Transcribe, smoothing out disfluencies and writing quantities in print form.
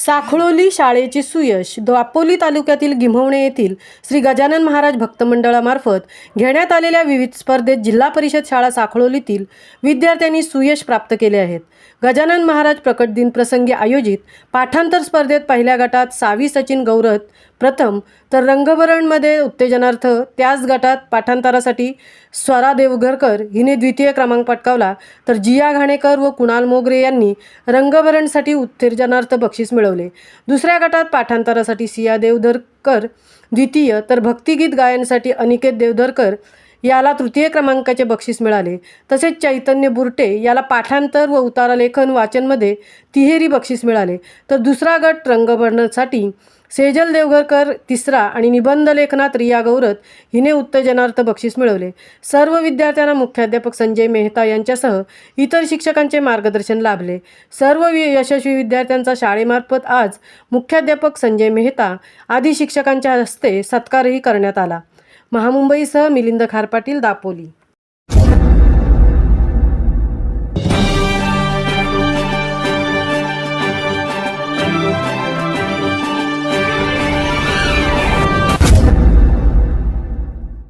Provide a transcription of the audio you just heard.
साखळोली शाळेचे सुयश दापोली तालुक्यातील गिम्हवणे येथील श्री गजानन महाराज भक्त मंडळामार्फत घेण्यात आलेल्या विविध स्पर्धेत जिल्हा परिषद शाळा साखळोलीतील विद्यार्थ्यांनी सुयश प्राप्त केले आहेत। गजानन महाराज प्रकट दिन प्रसंगी आयोजित पाठांतर स्पर्धेत पहिल्या गटात सावी सचिन गौरत प्रथम, तर रंगभरणमध्ये उत्तेजनार्थ त्याच गटात पाठांतरासाठी स्वरा देवघरकर हिने द्वितीय क्रमांक पटकावला, तर जिया घाणेकर व कुणाल मोगरे यांनी रंगभरणसाठी उत्तेजनार्थ बक्षीस मिळवले। दुसऱ्या गटात पाठांतरासाठी सिया देवधरकर द्वितीय, तर भक्तिगीत गायनासाठी अनिकेत देवधरकर याला तृतीय क्रमांकाचे बक्षीस मिळाले। तसेच चैतन्य बुरटे याला पाठांतर व उतारालेखन वाचनमध्ये तिहेरी बक्षीस मिळाले। तर दुसरा गट रंगभरणसाठी सेजल देवघरकर तिसरा आणि निबंध लेखनात रिया गौरत हिने उत्तेजनार्थ बक्षीस मिळवले। सर्व विद्यार्थ्यांना मुख्याध्यापक संजय मेहता यांच्यासह इतर शिक्षकांचे मार्गदर्शन लाभले। सर्व यशस्वी विद्यार्थ्यांचा शाळेमार्फत आज मुख्याध्यापक संजय मेहता आदी शिक्षकांच्या हस्ते सत्कारही करण्यात आला। महामुंबईसह मिलिंद खारपाटील, दापोली।